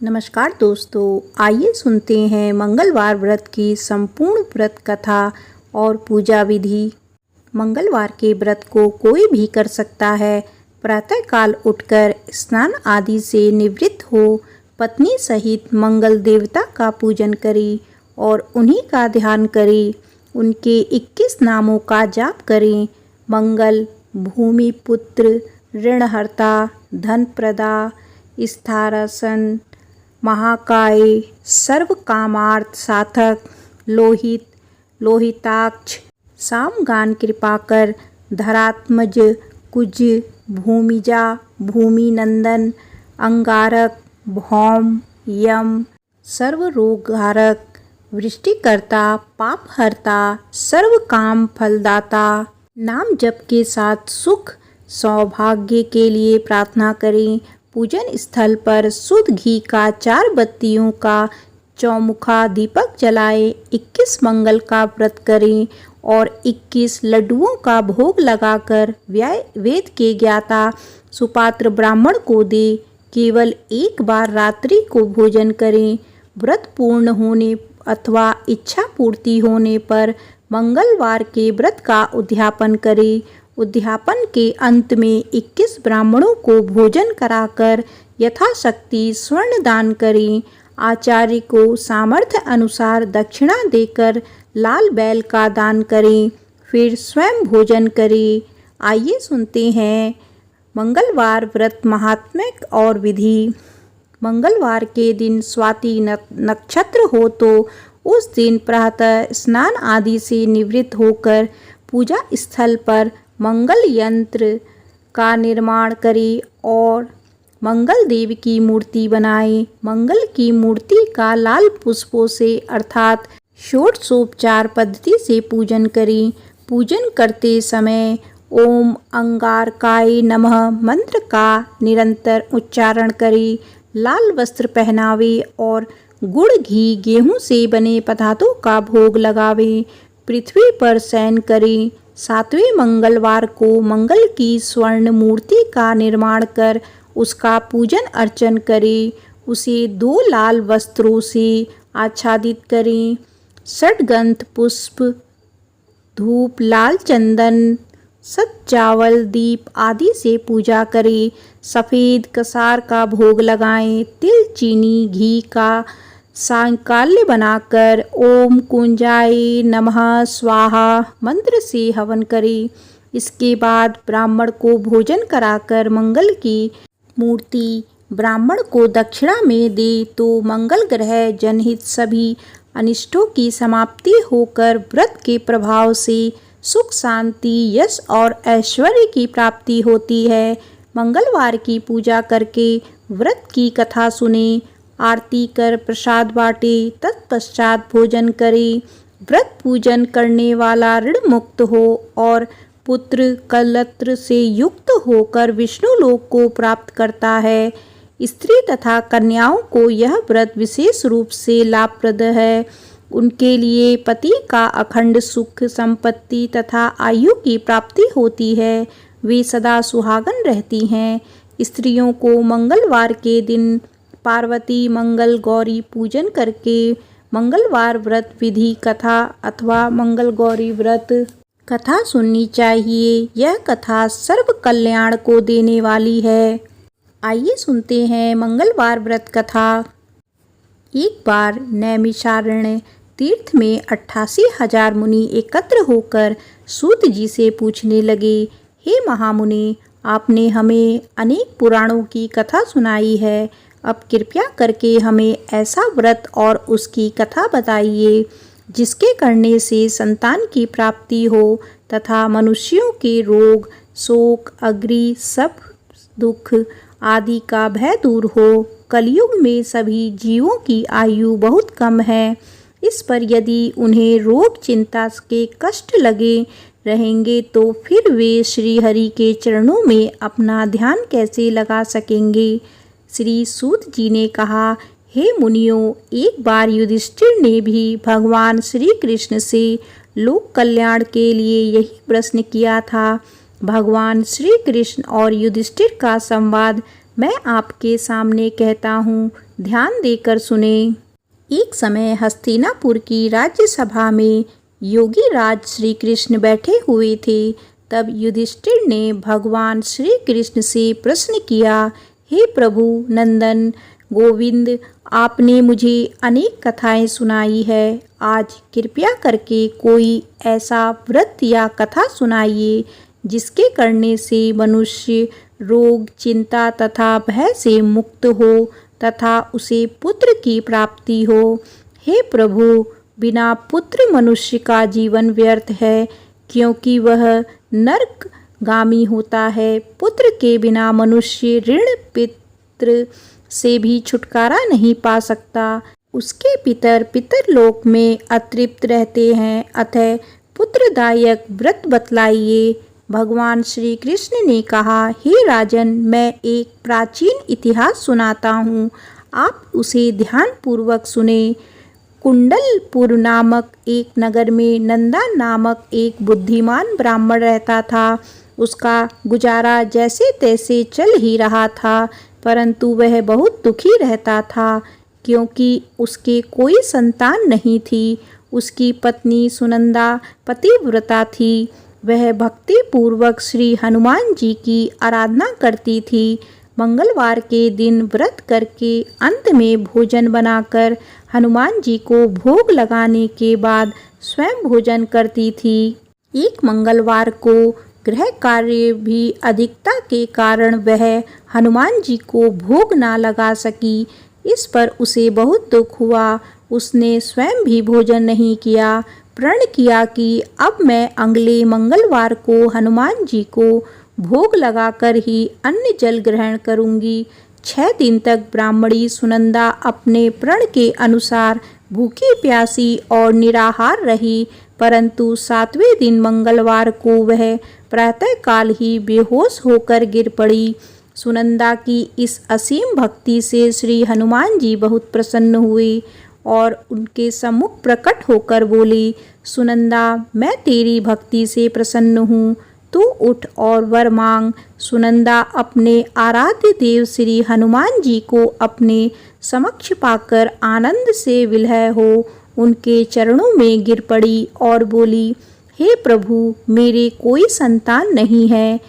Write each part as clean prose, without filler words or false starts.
नमस्कार दोस्तों, आइए सुनते हैं मंगलवार व्रत की संपूर्ण व्रत कथा और पूजा विधि। मंगलवार के व्रत को कोई भी कर सकता है। प्रातःकाल उठकर स्नान आदि से निवृत्त हो पत्नी सहित मंगल देवता का पूजन करें और उन्हीं का ध्यान करें। उनके 21 नामों का जाप करें। मंगल, भूमिपुत्र, ऋणहर्ता, धनप्रदा, स्थारासन, महाकाय, सर्वकामार्थ साधक, लोहित, लोहिताक्ष, सामगान कृपाकर, धरात्मज, कुज, भूमिजा, भूमिनंदन, अंगारक, भौम, यम, सर्वरोगहारक, वृष्टिकर्ता, पापहर्ता, सर्वकाम फलदाता। नाम जप के साथ सुख सौभाग्य के लिए प्रार्थना करें। पूजन स्थल पर शुद्ध घी का 4 बत्तियों का चौमुखा दीपक जलाएं। 21 मंगल का व्रत करें और 21 लड्डुओं का भोग लगाकर वेद के ज्ञाता सुपात्र ब्राह्मण को दे। केवल एक बार रात्रि को भोजन करें। व्रत पूर्ण होने अथवा इच्छा पूर्ति होने पर मंगलवार के व्रत का उद्यापन करें। उद्यापन के अंत में 21 ब्राह्मणों को भोजन कराकर यथाशक्ति स्वर्ण दान करें। आचार्य को सामर्थ्य अनुसार दक्षिणा देकर लाल बैल का दान करें, फिर स्वयं भोजन करें। आइए सुनते हैं मंगलवार व्रत महात्म्य और विधि। मंगलवार के दिन स्वाति नक्षत्र हो तो उस दिन प्रातः स्नान आदि से निवृत्त होकर पूजा स्थल पर मंगल यंत्र का निर्माण करें और मंगल देव की मूर्ति बनाएं। मंगल की मूर्ति का लाल पुष्पों से अर्थात षोडशोपचार पद्धति से पूजन करें। पूजन करते समय ओम अंगारकाय नमः मंत्र का निरंतर उच्चारण करें। लाल वस्त्र पहनावे और गुड़ घी गेहूं से बने पदार्थों का भोग लगावे। पृथ्वी पर शयन करें। 7वें मंगलवार को मंगल की स्वर्ण मूर्ति का निर्माण कर उसका पूजन अर्चन करें। उसे 2 लाल वस्त्रों से आच्छादित करें। षड्गंध पुष्प, धूप, लाल चंदन, चावल, दीप आदि से पूजा करें। सफ़ेद कसार का भोग लगाएं। तिल, चीनी, घी का सांकाल्य बनाकर ओम कुंजाय नमः स्वाहा मंत्र से हवन करें। इसके बाद ब्राह्मण को भोजन कराकर मंगल की मूर्ति ब्राह्मण को दक्षिणा में दे तो मंगल ग्रह जनहित सभी अनिष्टों की समाप्ति होकर व्रत के प्रभाव से सुख, शांति, यश और ऐश्वर्य की प्राप्ति होती है। मंगलवार की पूजा करके व्रत की कथा सुने, आरती कर प्रसाद बांटे, तत्पश्चात भोजन करें। व्रत पूजन करने वाला ऋण मुक्त हो और पुत्र कलत्र से युक्त होकर विष्णु लोक को प्राप्त करता है। स्त्री तथा कन्याओं को यह व्रत विशेष रूप से लाभप्रद है। उनके लिए पति का अखंड सुख, संपत्ति तथा आयु की प्राप्ति होती है। वे सदा सुहागन रहती हैं। स्त्रियों को मंगलवार के दिन पार्वती मंगल गौरी पूजन करके मंगलवार व्रत विधि कथा अथवा मंगल गौरी व्रत कथा सुननी चाहिए। यह कथा सर्व कल्याण को देने वाली है। आइए सुनते हैं मंगलवार व्रत कथा। एक बार नैमिषारण्य तीर्थ में 88,000 मुनि एकत्र होकर सूत जी से पूछने लगे, हे महामुनि, आपने हमें अनेक पुराणों की कथा सुनाई है। अब कृपया करके हमें ऐसा व्रत और उसकी कथा बताइए जिसके करने से संतान की प्राप्ति हो तथा मनुष्यों के रोग, शोक, अग्नि, सब दुख आदि का भय दूर हो। कलयुग में सभी जीवों की आयु बहुत कम है। इस पर यदि उन्हें रोग चिंता के कष्ट लगे रहेंगे तो फिर वे श्री हरि के चरणों में अपना ध्यान कैसे लगा सकेंगे। श्री सूत जी ने कहा, हे मुनियों, एक बार युधिष्ठिर ने भी भगवान श्री कृष्ण से लोक कल्याण के लिए यही प्रश्न किया था। भगवान श्री कृष्ण और युधिष्ठिर का संवाद मैं आपके सामने कहता हूँ। ध्यान देकर सुने। एक समय हस्तिनापुर की राज्यसभा में योगी राज श्री कृष्ण बैठे हुए थे। तब युधिष्ठिर ने भगवान श्री कृष्ण से प्रश्न किया, हे प्रभु नंदन गोविंद, आपने मुझे अनेक कथाएं सुनाई है। आज कृपया करके कोई ऐसा व्रत या कथा सुनाइए जिसके करने से मनुष्य रोग, चिंता तथा भय से मुक्त हो तथा उसे पुत्र की प्राप्ति हो। हे प्रभु, बिना पुत्र मनुष्य का जीवन व्यर्थ है, क्योंकि वह नरकगामी होता है। पुत्र के बिना मनुष्य ऋण पितृ से भी छुटकारा नहीं पा सकता। उसके पितरलोक में अतृप्त रहते हैं। अतः पुत्रदायक व्रत बतलाइए। भगवान श्री कृष्ण ने कहा, हे राजन, मैं एक प्राचीन इतिहास सुनाता हूँ, आप उसे ध्यानपूर्वक सुने। कुंडलपुर नामक एक नगर में नंदा नामक एक बुद्धिमान ब्राह्मण रहता था। उसका गुजारा जैसे तैसे चल ही रहा था, परंतु वह बहुत दुखी रहता था क्योंकि उसके कोई संतान नहीं थी। उसकी पत्नी सुनंदा पतिव्रता थी। वह भक्ति पूर्वक श्री हनुमान जी की आराधना करती थी। मंगलवार के दिन व्रत करके अंत में भोजन बनाकर हनुमान जी को भोग लगाने के बाद स्वयं भोजन करती थी। एक मंगलवार को गृह कार्य भी अधिकता के कारण वह हनुमान जी को भोग ना लगा सकी। इस पर उसे बहुत दुख हुआ। उसने स्वयं भी भोजन नहीं किया। प्रण किया कि अब मैं अगले मंगलवार को हनुमान जी को भोग लगाकर ही अन्न जल ग्रहण करूंगी। 6 दिन तक ब्राह्मणी सुनंदा अपने प्रण के अनुसार भूखी प्यासी और निराहार रही, परंतु 7वें दिन मंगलवार को वह प्रातःकाल ही बेहोश होकर गिर पड़ी। सुनंदा की इस असीम भक्ति से श्री हनुमान जी बहुत प्रसन्न हुए और उनके सम्मुख प्रकट होकर बोली, सुनंदा, मैं तेरी भक्ति से प्रसन्न हूँ, तू उठ और वर मांग। सुनंदा अपने आराध्य देव श्री हनुमान जी को अपने समक्ष पाकर आनंद से विलय हो उनके चरणों में गिर पड़ी और बोली, हे प्रभु, मेरे कोई संतान नहीं है,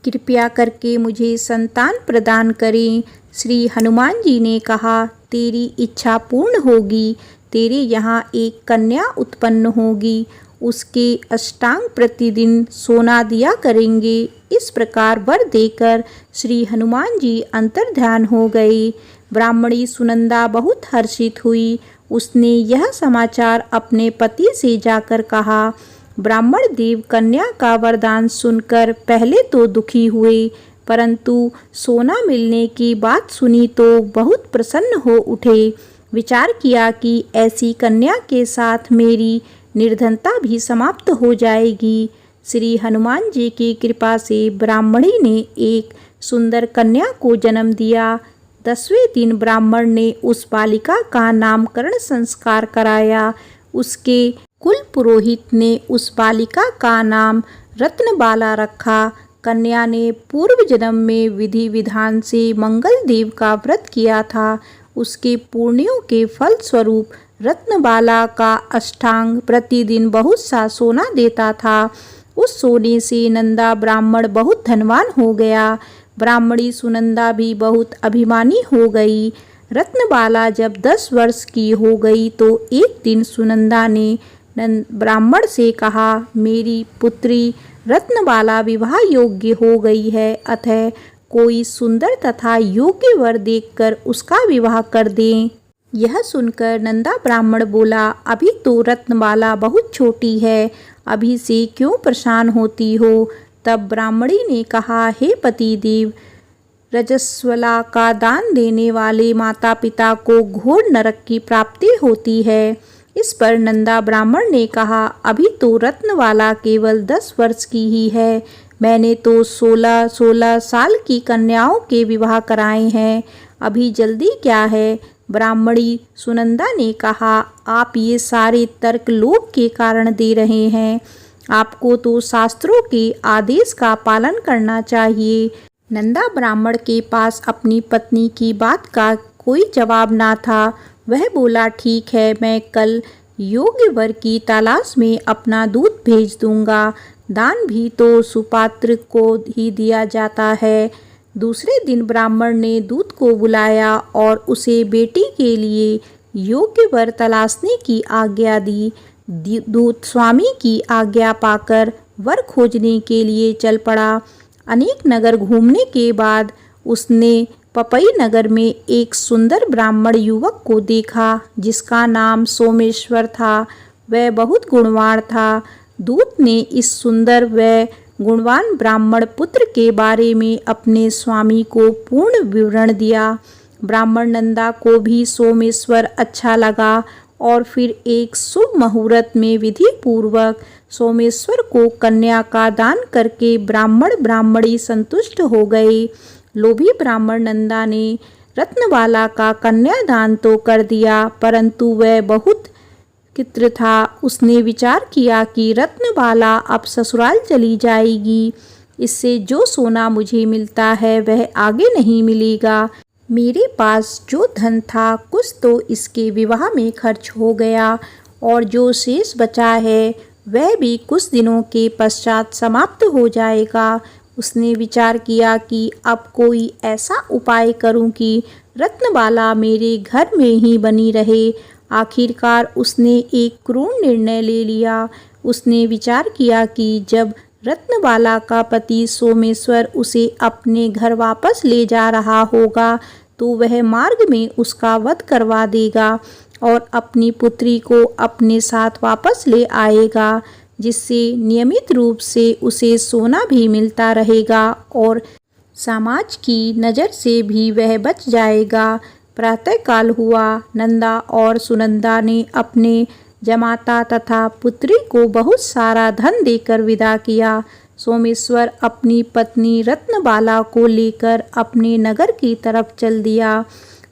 कृपया करके मुझे संतान प्रदान करें। श्री हनुमान जी ने कहा, तेरी इच्छा पूर्ण होगी। तेरे यहाँ एक कन्या उत्पन्न होगी। उसके अष्टांग प्रतिदिन सोना दिया करेंगे। इस प्रकार वर देकर श्री हनुमान जी अंतर्ध्यान हो गए। ब्राह्मणी सुनंदा बहुत हर्षित हुई। उसने यह समाचार अपने पति से जाकर कहा। ब्राह्मण देव कन्या का वरदान सुनकर पहले तो दुखी हुए, परंतु सोना मिलने की बात सुनी तो बहुत प्रसन्न हो उठे। विचार किया कि ऐसी कन्या के साथ मेरी निर्धनता भी समाप्त हो जाएगी। श्री हनुमान जी की कृपा से ब्राह्मणी ने एक सुंदर कन्या को जन्म दिया। 10वें दिन ब्राह्मण ने उस बालिका का नामकरण संस्कार कराया। उसके कुल पुरोहित ने उस बालिका का नाम रत्नबाला रखा। कन्या ने पूर्व जन्म में विधि विधान से मंगल देव का व्रत किया था। उसके पुण्यों के फल स्वरूप रत्नबाला का अष्टांग प्रतिदिन बहुत सा सोना देता था। उस सोने से नंदा ब्राह्मण बहुत धनवान हो गया। ब्राह्मणी सुनंदा भी बहुत अभिमानी हो गई। रत्नबाला जब 10 वर्ष की हो गई तो एक दिन सुनंदा ने ब्राह्मण से कहा, मेरी पुत्री रत्नबाला विवाह योग्य हो गई है, अतः कोई सुंदर तथा योग्य वर देखकर उसका विवाह कर दें। यह सुनकर नंदा ब्राह्मण बोला, अभी तो रत्नबाला बहुत छोटी है, अभी से क्यों परेशान होती हो। तब ब्राह्मणी ने कहा, हे पति देव, रजस्वला का दान देने वाले माता पिता को घोर नरक की प्राप्ति होती है। इस पर नंदा ब्राह्मण ने कहा, अभी तो रत्नबाला केवल 10 वर्ष की ही है। मैंने तो 16 साल की कन्याओं के विवाह कराए हैं, अभी जल्दी क्या है। ब्राह्मणी सुनंदा ने कहा, आप ये सारे तर्क लोभ के कारण दे रहे हैं। आपको तो शास्त्रों के आदेश का पालन करना चाहिए। नंदा ब्राह्मण के पास अपनी पत्नी की बात का कोई जवाब ना था। वह बोला, ठीक है, मैं कल योग्य वर की तलाश में अपना दूत भेज दूंगा। दान भी तो सुपात्र को ही दिया जाता है। दूसरे दिन ब्राह्मण ने दूत को बुलाया और उसे बेटी के लिए योग्य वर तलाशने की आज्ञा दी। दूत स्वामी की आज्ञा पाकर वर खोजने के लिए चल पड़ा। अनेक नगर घूमने के बाद उसने पपई नगर में एक सुंदर ब्राह्मण युवक को देखा जिसका नाम सोमेश्वर था। वह बहुत गुणवान था। दूत ने इस सुंदर व गुणवान ब्राह्मण पुत्र के बारे में अपने स्वामी को पूर्ण विवरण दिया। ब्राह्मण नंदा को भी सोमेश्वर अच्छा लगा और फिर एक शुभ मुहूर्त में विधि पूर्वक सोमेश्वर को कन्या का दान करके ब्राह्मण ब्राह्मणी संतुष्ट हो गए। लोभी ब्राह्मण नंदा ने रत्नबाला का कन्यादान तो कर दिया, परंतु वह बहुत कित्र था। उसने विचार किया कि रत्नबाला अब ससुराल चली जाएगी, इससे जो सोना मुझे मिलता है वह आगे नहीं मिलेगा। मेरे पास जो धन था कुछ तो इसके विवाह में खर्च हो गया और जो शेष बचा है वह भी कुछ दिनों के पश्चात समाप्त हो जाएगा। उसने विचार किया कि अब कोई ऐसा उपाय करूं कि रत्नबाला मेरे घर में ही बनी रहे। आखिरकार उसने एक क्रूर निर्णय ले लिया। उसने विचार किया कि जब रत्नबाला का पति सोमेश्वर उसे अपने घर वापस ले जा रहा होगा तो वह मार्ग में उसका वध करवा देगा और अपनी पुत्री को अपने साथ वापस ले आएगा, जिससे नियमित रूप से उसे सोना भी मिलता रहेगा और समाज की नज़र से भी वह बच जाएगा। प्रातःकाल हुआ। नंदा और सुनंदा ने अपने जमाता तथा पुत्री को बहुत सारा धन देकर विदा किया। सोमेश्वर अपनी पत्नी रत्नबाला को लेकर अपने नगर की तरफ चल दिया।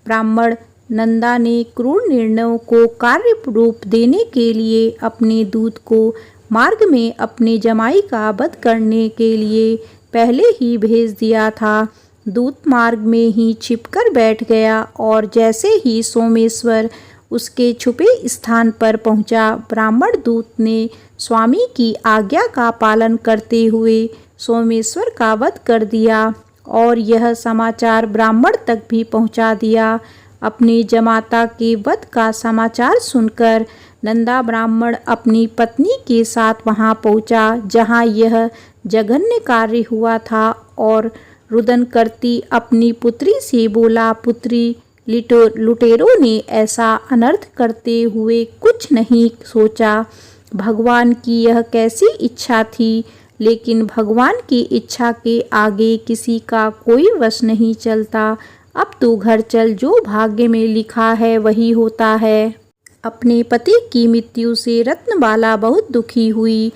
ब्राह्मण नंदा ने क्रूर निर्णयों को कार्य रूप देने के लिए अपने दूत को मार्ग में अपने जमाई का वध करने के लिए पहले ही भेज दिया था। दूत मार्ग में ही छिपकर बैठ गया और जैसे ही सोमेश्वर उसके छुपे स्थान पर पहुंचा, ब्राह्मण दूत ने स्वामी की आज्ञा का पालन करते हुए सोमेश्वर का वध कर दिया और यह समाचार ब्राह्मण तक भी पहुंचा दिया। अपने जमाता के वध का समाचार सुनकर नंदा ब्राह्मण अपनी पत्नी के साथ वहां पहुंचा जहां यह जघन्य कार्य हुआ था और रुदन करती अपनी पुत्री से बोला, पुत्री, लुटेरों ने ऐसा अनर्थ करते हुए कुछ नहीं सोचा। भगवान की यह कैसी इच्छा थी, लेकिन भगवान की इच्छा के आगे किसी का कोई वश नहीं चलता। अब तू घर चल, जो भाग्य में लिखा है वही होता है। अपने पति की मृत्यु से रत्नबाला बहुत दुखी हुई।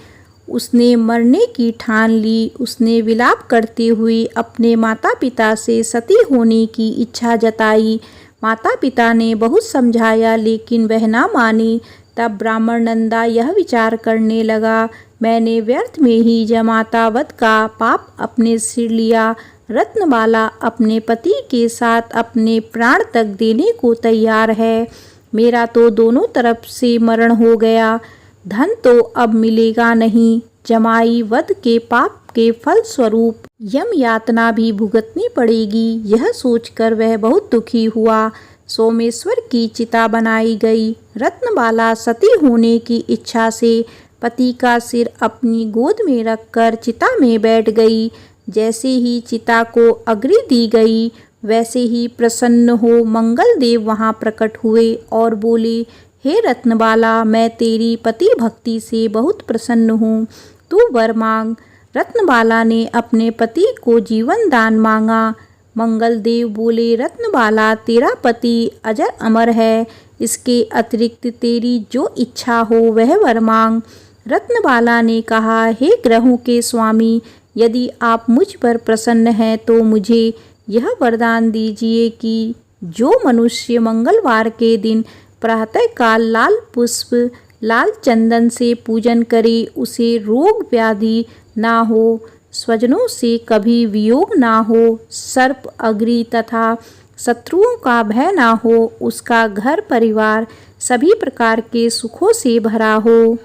उसने मरने की ठान ली। उसने विलाप करते हुए अपने माता पिता से सती होने की इच्छा जताई। माता पिता ने बहुत समझाया लेकिन वह ना मानी। तब ब्राह्मण नंदा यह विचार करने लगा, मैंने व्यर्थ में ही जमाता वध का पाप अपने सिर लिया। रत्नबाला अपने पति के साथ अपने प्राण तक देने को तैयार है। मेरा तो दोनों तरफ से मरण हो गया। धन तो अब मिलेगा नहीं। जमाई वध के पाप के फल स्वरूप यम यातना भी भुगतनी पड़ेगी। यह सोचकर वह बहुत दुखी हुआ। सोमेश्वर की चिता बनाई गई। रत्नबाला सती होने की इच्छा से पति का सिर अपनी गोद में रखकर चिता में बैठ गई। जैसे ही चिता को अग्नि दी गई वैसे ही प्रसन्न हो मंगल देव वहां प्रकट हुए और बोले, हे रत्नबाला, मैं तेरी पति भक्ति से बहुत प्रसन्न हूँ, तू वर मांग। रत्नबाला ने अपने पति को जीवन दान मांगा। मंगल देव बोले, रत्नबाला, तेरा पति अजर अमर है, इसके अतिरिक्त तेरी जो इच्छा हो वह वर मांग। रत्नबाला ने कहा, हे ग्रहों के स्वामी, यदि आप मुझ पर प्रसन्न हैं तो मुझे यह वरदान दीजिए कि जो मनुष्य मंगलवार के दिन प्रातःकाल लाल पुष्प लाल चंदन से पूजन करे उसे रोग व्याधि ना हो, स्वजनों से कभी वियोग ना हो, सर्प अग्नि तथा शत्रुओं का भय ना हो, उसका घर परिवार सभी प्रकार के सुखों से भरा हो।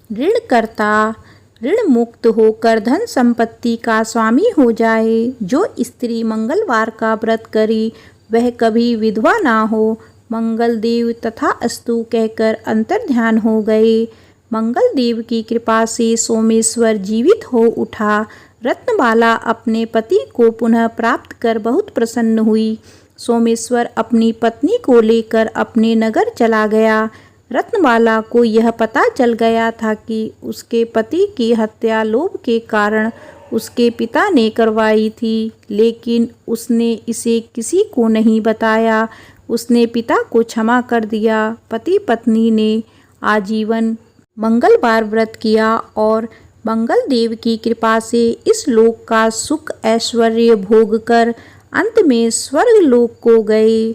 ऋणकर्ता ऋण मुक्त होकर धन संपत्ति का स्वामी हो जाए। जो स्त्री मंगलवार का व्रत करे वह कभी विधवा ना हो। मंगल देव तथास्तु कहकर अंतर्ध्यान हो गए। मंगल देव की कृपा से सोमेश्वर जीवित हो उठा। रत्नबाला अपने पति को पुनः प्राप्त कर बहुत प्रसन्न हुई। सोमेश्वर अपनी पत्नी को लेकर अपने नगर चला गया। रत्नबाला को यह पता चल गया था कि उसके पति की हत्या लोभ के कारण उसके पिता ने करवाई थी, लेकिन उसने इसे किसी को नहीं बताया। उसने पिता को क्षमा कर दिया। पति पत्नी ने आजीवन मंगलवार व्रत किया और मंगल देव की कृपा से इस लोक का सुख ऐश्वर्य भोग कर अंत में स्वर्ग लोक को गए।